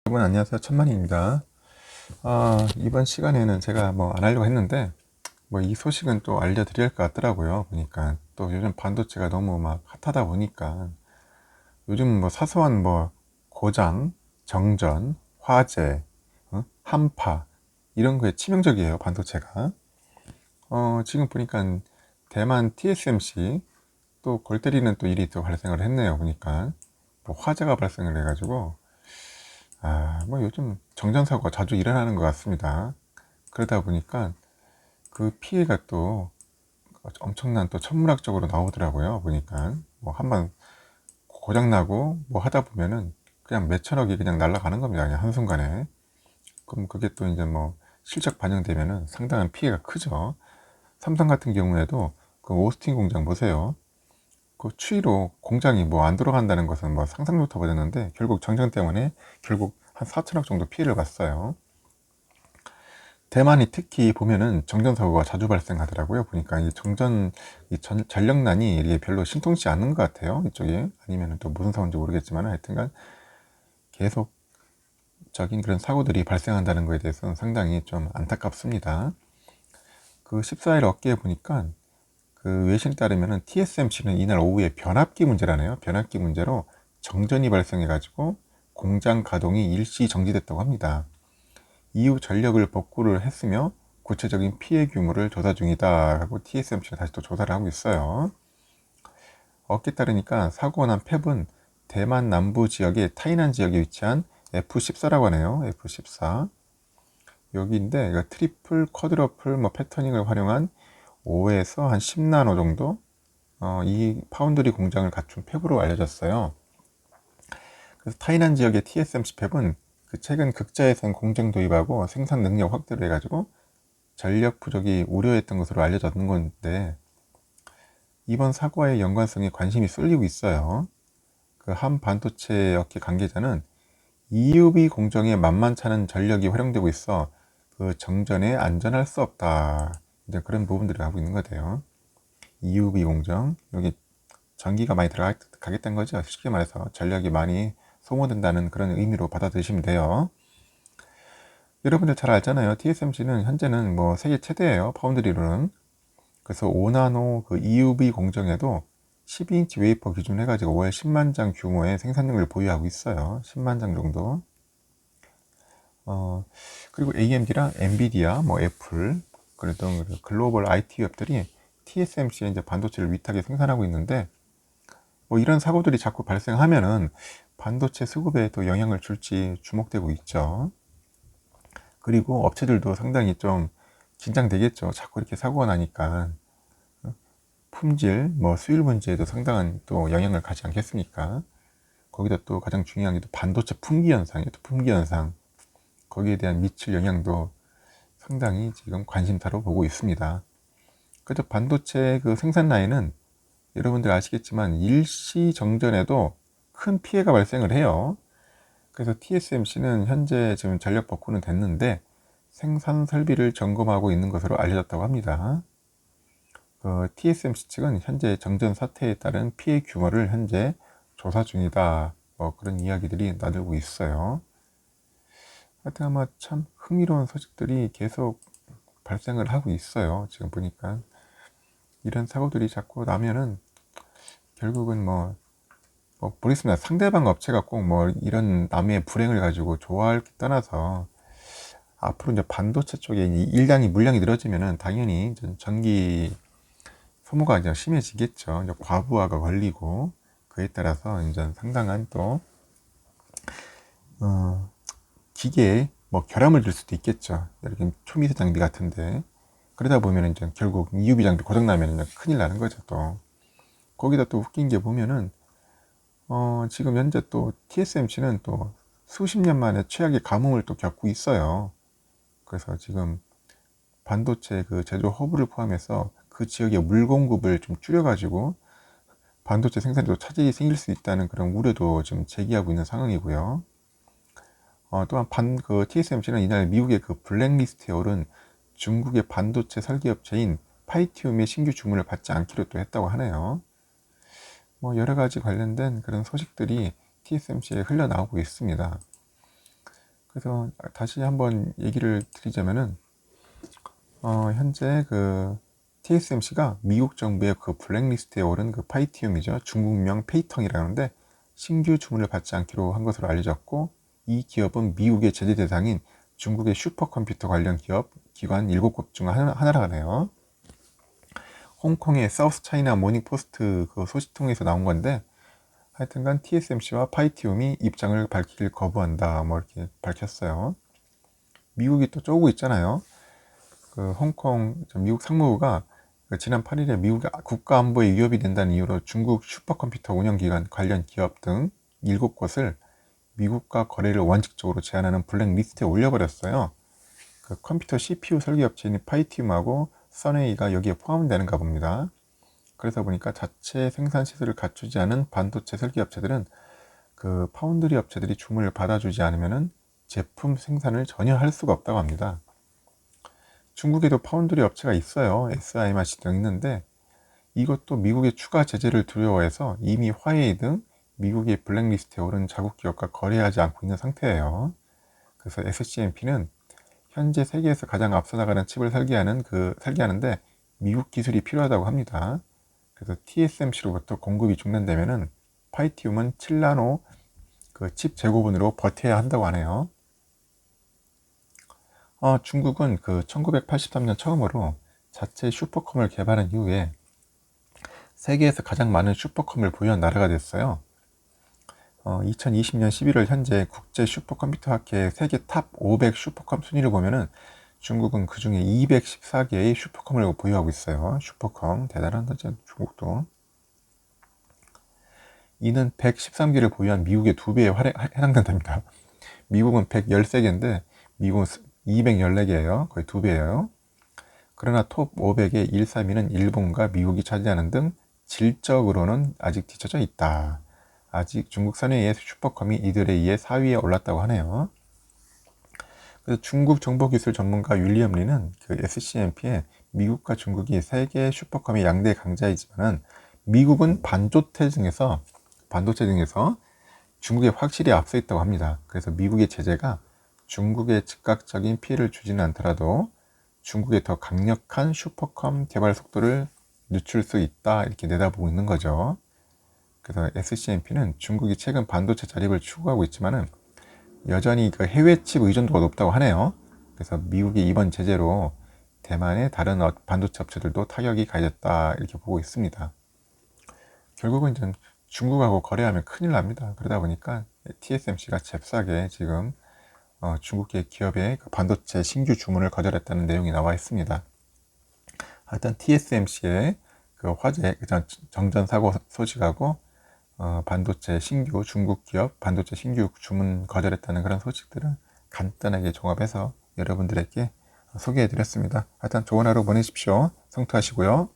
여러분 안녕하세요, 천만입니다. 이번 시간에는 제가 뭐 안 하려고 했는데 뭐 이 소식은 또 알려드릴 것 같더라고요. 보니까 또 요즘 반도체가 너무 막 핫하다 보니까 요즘 뭐 사소한 뭐 고장, 정전, 화재, 한파 이런 거에 치명적이에요, 반도체가. 지금 보니까 대만 TSMC 또 골 때리는 또 일이 또 발생을 했네요. 보니까 뭐 화재가 발생을 해가지고 뭐 요즘 정전사고가 자주 일어나는 것 같습니다. 그러다 보니까 그 피해가 또 엄청난 또 천문학적으로 나오더라고요. 보니까 뭐 한번 고장나고 뭐 하다 보면은 그냥 몇천억이 그냥 날아가는 겁니다. 그냥 한순간에. 그럼 그게 또 이제 뭐 실적 반영되면은 상당한 피해가 크죠. 삼성 같은 경우에도 그 오스틴 공장 보세요. 그 추위로 공장이 뭐 안 돌아간다는 것은 뭐 상상조차 못했는데 결국 정전 때문에 결국 한 4천억 정도 피해를 봤어요. 대만이 특히 보면은 정전사고가 자주 발생하더라고요. 보니까 전력난이 이게 별로 신통치 않은 것 같아요. 이쪽에. 아니면 또 무슨 사고인지 모르겠지만 하여튼간 계속적인 그런 사고들이 발생한다는 것에 대해서는 상당히 좀 안타깝습니다. 그 14일 어깨에 보니까 그 외신에 따르면은 TSMC는 이날 오후에 변압기 문제라네요. 변압기 문제로 정전이 발생해가지고 공장 가동이 일시 정지됐다고 합니다. 이후 전력을 복구를 했으며 구체적인 피해 규모를 조사 중이다 하고 TSMC가 다시 또 조사를 하고 있어요. 어깨에 따르니까 사고가 난 팹은 대만 남부 지역의 타이난 지역에 위치한 F14라고 하네요. F14 여기인데 트리플 쿼드러플 뭐 패터닝을 활용한 5에서 한 10나노 정도 이 파운드리 공장을 갖춘 팹으로 알려졌어요. 그래서 타이난 지역의 TSMC 팹은 그 최근 극자에선 공정 도입하고 생산 능력 확대를 해가지고 전력 부족이 우려했던 것으로 알려졌는 건데 이번 사고와의 연관성에 관심이 쏠리고 있어요. 그 한 반도체 업계 관계자는 EUV 공정에 만만찮은 전력이 활용되고 있어 그 정전에 안전할 수 없다. 이제 그런 부분들을 하고 있는 거대요. EUV 공정 여기 전기가 많이 들어가겠다는 거죠. 쉽게 말해서 전력이 많이 소모된다는 그런 의미로 받아들이시면 돼요. 여러분들 잘 알잖아요. TSMC는 현재는 뭐 세계 최대예요. 파운드리로는. 그래서 5나노 그 EUV 공정에도 12인치 웨이퍼 기준 해가지고 월 10만 장 규모의 생산량을 보유하고 있어요. 10만 장 정도. 그리고 AMD랑 엔비디아, 뭐 애플, 그랬던 글로벌 IT 기업들이 TSMC에 이제 반도체를 위탁해 생산하고 있는데 뭐 이런 사고들이 자꾸 발생하면은 반도체 수급에 또 영향을 줄지 주목되고 있죠. 그리고 업체들도 상당히 좀 긴장되겠죠. 자꾸 이렇게 사고가 나니까 품질, 뭐 수율 문제에도 상당한 또 영향을 가지 않겠습니까? 거기다 또 가장 중요한 게 또 반도체 품귀 현상이에요. 또 품귀 현상. 거기에 대한 미칠 영향도 상당히 지금 관심사로 보고 있습니다. 그래서 반도체 그 생산 라인은 여러분들 아시겠지만 일시 정전에도 큰 피해가 발생을 해요. 그래서 TSMC는 현재 지금 전력 복구는 됐는데 생산 설비를 점검하고 있는 것으로 알려졌다고 합니다. TSMC 측은 현재 정전 사태에 따른 피해 규모를 현재 조사 중이다. 뭐 그런 이야기들이 나들고 있어요. 하여튼 아마 참 흥미로운 소식들이 계속 발생을 하고 있어요. 지금 보니까 이런 사고들이 자꾸 나면은 결국은 뭐 모르겠습니다. 상대방 업체가 꼭 뭐 이런 남의 불행을 가지고 좋아할 게 떠나서 앞으로 이제 반도체 쪽에 일량이 물량이 늘어지면은 당연히 전기 소모가 이제 심해지겠죠. 이제 과부하가 걸리고 그에 따라서 이제 상당한 또 기계에 뭐 결함을 줄 수도 있겠죠. 이렇게 초미세 장비 같은데 그러다 보면 이제 결국 EUV 장비 고장 나면 이제 큰일 나는 거죠. 또 거기다 또 웃긴 게 보면은 지금 현재 또 TSMC는 또 수십 년 만에 최악의 가뭄을 또 겪고 있어요. 그래서 지금 반도체 그 제조 허브를 포함해서 그 지역의 물 공급을 좀 줄여가지고 반도체 생산에도 차질이 생길 수 있다는 그런 우려도 지금 제기하고 있는 상황이고요. 또한 TSMC는 이날 미국의 그 블랙리스트에 오른 중국의 반도체 설계업체인 파이티움의 신규 주문을 받지 않기로 또 했다고 하네요. 뭐 여러 가지 관련된 그런 소식들이 TSMC에 흘러나오고 있습니다. 그래서 다시 한번 얘기를 드리자면은 현재 그 TSMC가 미국 정부의 그 블랙리스트에 오른 그 파이티움이죠. 중국명 페이텅이라는데 신규 주문을 받지 않기로 한 것으로 알려졌고, 이 기업은 미국의 제재 대상인 중국의 슈퍼컴퓨터 관련 기관 7곳 중 하나라고 하네요. 홍콩의 사우스 차이나 모닝 포스트 그 소식통에서 나온 건데, 하여튼간 TSMC와 파이티움이 입장을 밝히길 거부한다, 뭐 이렇게 밝혔어요. 미국이 또 쪼고 있잖아요. 그 미국 상무부가 지난 8일에 미국의 국가안보에 위협이 된다는 이유로 중국 슈퍼컴퓨터 운영기관 관련 기업 등 7곳을 미국과 거래를 원칙적으로 제한하는 블랙리스트에 올려버렸어요. 그 컴퓨터 CPU 설계업체인 파이티움하고 선웨이가 여기에 포함되는가 봅니다. 그래서 보니까 자체 생산 시설을 갖추지 않은 반도체 설계업체들은 그 파운드리 업체들이 주문을 받아주지 않으면 제품 생산을 전혀 할 수가 없다고 합니다. 중국에도 파운드리 업체가 있어요. SIMC 등 있는데, 이것도 미국의 추가 제재를 두려워해서 이미 화웨이 등 미국의 블랙리스트에 오른 자국 기업과 거래하지 않고 있는 상태예요. 그래서 SCMP는 현재 세계에서 가장 앞서 나가는 칩을 설계하는데 미국 기술이 필요하다고 합니다. 그래서 TSMC로부터 공급이 중단되면은 파이티움은 7나노 그 칩 재고분으로 버텨야 한다고 하네요. 중국은 그 1983년 처음으로 자체 슈퍼컴을 개발한 이후에 세계에서 가장 많은 슈퍼컴을 보유한 나라가 됐어요. 2020년 11월 현재 국제 슈퍼컴퓨터 학회 세계 탑 500 슈퍼컴 순위를 보면은 중국은 그 중에 214개의 슈퍼컴을 보유하고 있어요. 슈퍼컴 대단한 거죠, 중국도. 이는 113개를 보유한 미국의 2배에 해당된답니다. 미국은 113개인데 미국은 214개예요. 거의 2배예요. 그러나 톱 500의 1, 3위는 일본과 미국이 차지하는 등 질적으로는 아직 뒤처져 있다. 아직 중국 선의의 슈퍼컴이 이들에 의해 4위에 올랐다고 하네요. 그래서 중국 정보기술 전문가 윌리엄 리는 그 SCMP에 미국과 중국이 세계 슈퍼컴의 양대 강자이지만 미국은 반도체 등에서 중국에 확실히 앞서 있다고 합니다. 그래서 미국의 제재가 중국에 즉각적인 피해를 주지는 않더라도 중국의 더 강력한 슈퍼컴 개발 속도를 늦출 수 있다, 이렇게 내다보고 있는 거죠. 그래서 SCMP는 중국이 최근 반도체 자립을 추구하고 있지만은 여전히 그 해외 칩 의존도가 높다고 하네요. 그래서 미국의 이번 제재로 대만의 다른 반도체 업체들도 타격이 가해졌다, 이렇게 보고 있습니다. 결국은 이제 중국하고 거래하면 큰일 납니다. 그러다 보니까 TSMC가 잽싸게 지금 중국의 기업의 반도체 신규 주문을 거절했다는 내용이 나와 있습니다. 하여튼 TSMC의 그 화재, 정전 사고 소식하고 반도체 신규 중국 기업 반도체 신규 주문 거절했다는 그런 소식들을 간단하게 종합해서 여러분들에게 소개해 드렸습니다. 하여튼 좋은 하루 보내십시오. 성투하시고요.